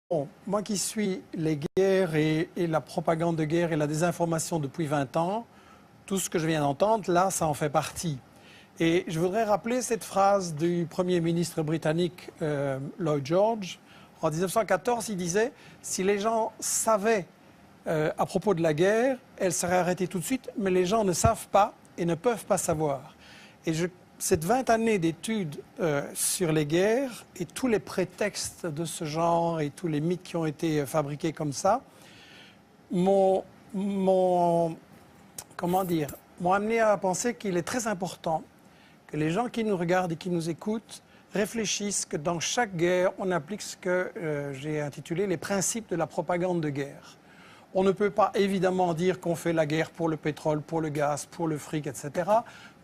Bon, moi qui suis les guerres et la propagande de guerre et la désinformation depuis 20 ans, tout ce que je viens d'entendre, là, ça en fait partie. Et je voudrais rappeler cette phrase du Premier ministre britannique Lloyd George. En 1914, il disait « Si les gens savaient à propos de la guerre, elle serait arrêtée tout de suite, mais les gens ne savent pas et ne peuvent pas savoir. » Et cette 20 années d'études sur les guerres et tous les prétextes de ce genre et tous les mythes qui ont été fabriqués comme ça m'ont amené à penser qu'il est très important que les gens qui nous regardent et qui nous écoutent réfléchissent que dans chaque guerre, on applique ce que j'ai intitulé les principes de la propagande de guerre. On ne peut pas évidemment dire qu'on fait la guerre pour le pétrole, pour le gaz, pour le fric, etc.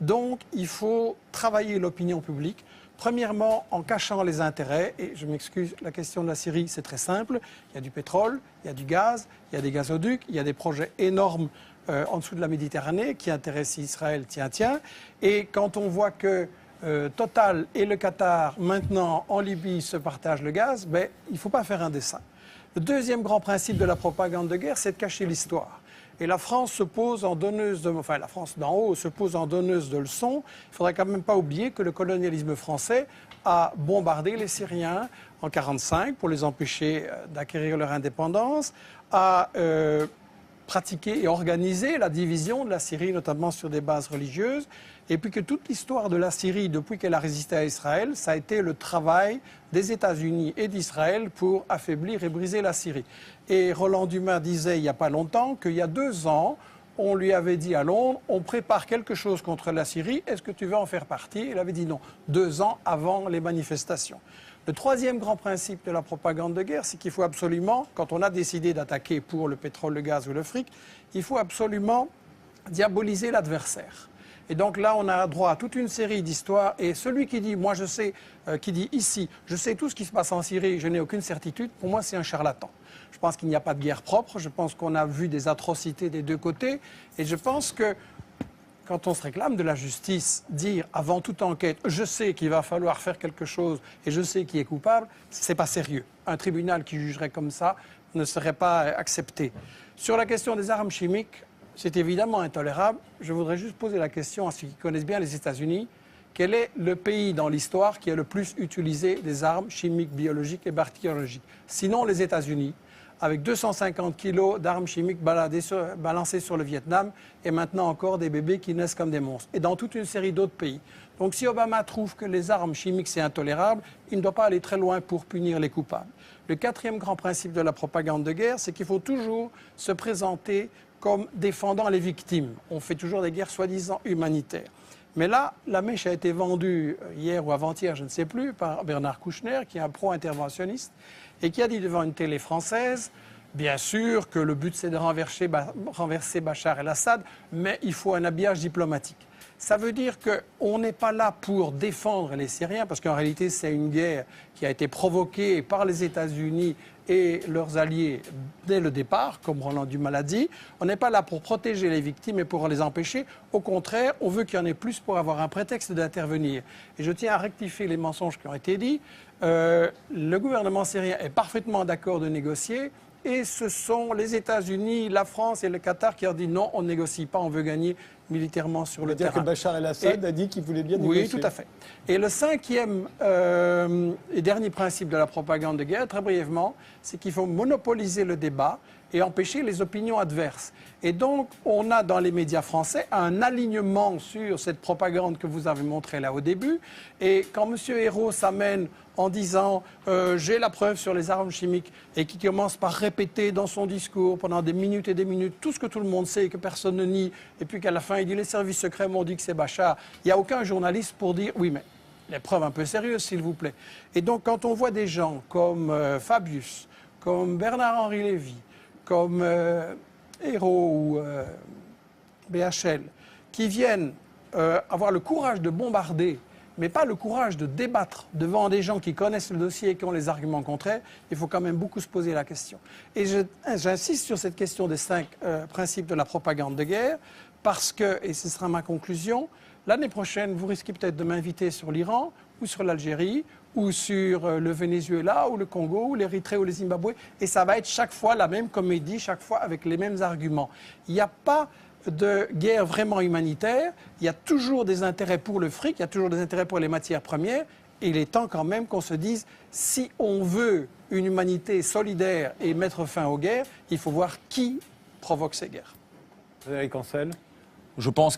Donc, il faut travailler l'opinion publique. Premièrement, en cachant les intérêts. Et je m'excuse, la question de la Syrie, c'est très simple. Il y a du pétrole, il y a du gaz, il y a des gazoducs, il y a des projets énormes en dessous de la Méditerranée qui intéressent Israël, tiens. Et quand on voit que Total et le Qatar, maintenant en Libye, se partagent le gaz, ben, il ne faut pas faire un dessin. Le deuxième grand principe de la propagande de guerre, c'est de cacher l'histoire. Et la France se pose en donneuse la France d'en haut se pose en donneuse de leçons. Il ne faudrait quand même pas oublier que le colonialisme français a bombardé les Syriens en 1945 pour les empêcher d'acquérir leur indépendance, a pratiqué et organisé la division de la Syrie, notamment sur des bases religieuses, et puis que toute l'histoire de la Syrie, depuis qu'elle a résisté à Israël, ça a été le travail des États-Unis et d'Israël pour affaiblir et briser la Syrie. Et Roland Dumas disait il n'y a pas longtemps qu'il y a 2 ans, on lui avait dit à Londres, on prépare quelque chose contre la Syrie, est-ce que tu veux en faire partie? Il avait dit non, 2 ans avant les manifestations. Le troisième grand principe de la propagande de guerre, c'est qu'il faut absolument, quand on a décidé d'attaquer pour le pétrole, le gaz ou le fric, il faut absolument diaboliser l'adversaire. Et donc là, on a droit à toute une série d'histoires. Et celui qui dit, moi je sais, qui dit ici, je sais tout ce qui se passe en Syrie, je n'ai aucune certitude, pour moi c'est un charlatan. Je pense qu'il n'y a pas de guerre propre, je pense qu'on a vu des atrocités des deux côtés. Et je pense que quand on se réclame de la justice, dire avant toute enquête, je sais qu'il va falloir faire quelque chose et je sais qui est coupable, c'est pas sérieux. Un tribunal qui jugerait comme ça ne serait pas accepté. Sur la question des armes chimiques, c'est évidemment intolérable. Je voudrais juste poser la question à ceux qui connaissent bien les États-Unis. Quel est le pays dans l'histoire qui a le plus utilisé des armes chimiques, biologiques et bactériologiques? Sinon les États-Unis, avec 250 kilos d'armes chimiques balancées sur le Vietnam et maintenant encore des bébés qui naissent comme des monstres. Et dans toute une série d'autres pays. Donc si Obama trouve que les armes chimiques c'est intolérable, il ne doit pas aller très loin pour punir les coupables. Le quatrième grand principe de la propagande de guerre, c'est qu'il faut toujours se présenter comme défendant les victimes. On fait toujours des guerres soi-disant humanitaires. Mais là, la mèche a été vendue hier ou avant-hier, je ne sais plus, par Bernard Kouchner, qui est un pro-interventionniste, et qui a dit devant une télé française, bien sûr que le but c'est de renverser Bachar el-Assad, mais il faut un habillage diplomatique. Ça veut dire qu'on n'est pas là pour défendre les Syriens, parce qu'en réalité c'est une guerre qui a été provoquée par les États-Unis et leurs alliés dès le départ, comme Roland Dumas l'a dit. On n'est pas là pour protéger les victimes et pour les empêcher. Au contraire, on veut qu'il y en ait plus pour avoir un prétexte d'intervenir. Et je tiens à rectifier les mensonges qui ont été dits. Le gouvernement syrien est parfaitement d'accord de négocier. Et ce sont les États-Unis, la France et le Qatar qui ont dit non, on ne négocie pas, on veut gagner militairement sur le terrain. C'est-à-dire que Bachar el-Assad a dit qu'il voulait bien négocier. Oui, tout à fait. Et le cinquième et dernier principe de la propagande de guerre, très brièvement, c'est qu'il faut monopoliser le débat et empêcher les opinions adverses. Et donc, on a dans les médias français un alignement sur cette propagande que vous avez montrée là au début. Et quand M. Hérault s'amène en disant j'ai la preuve sur les armes chimiques et qui commence par répéter dans son discours pendant des minutes et des minutes tout ce que tout le monde sait et que personne ne nie, et puis qu'à la fin il dit les services secrets m'ont dit que c'est Bachar, il n'y a aucun journaliste pour dire oui mais les preuves un peu sérieuses s'il vous plaît. Et donc quand on voit des gens comme Fabius, comme Bernard-Henri Lévy, comme Hérault ou BHL, qui viennent avoir le courage de bombarder, mais pas le courage de débattre devant des gens qui connaissent le dossier et qui ont les arguments contraires, il faut quand même beaucoup se poser la question. Et j'insiste sur cette question des 5 principes de la propagande de guerre, parce que, et ce sera ma conclusion, l'année prochaine, vous risquez peut-être de m'inviter sur l'Iran ou sur l'Algérie, ou sur le Venezuela, ou le Congo, ou l'Érythrée, ou le Zimbabwe. Et ça va être chaque fois la même comédie, chaque fois avec les mêmes arguments. Il n'y a pas de guerre vraiment humanitaire. Il y a toujours des intérêts pour le fric, il y a toujours des intérêts pour les matières premières. Et il est temps quand même qu'on se dise, si on veut une humanité solidaire et mettre fin aux guerres, il faut voir qui provoque ces guerres. Frédéric Ancel. Je pense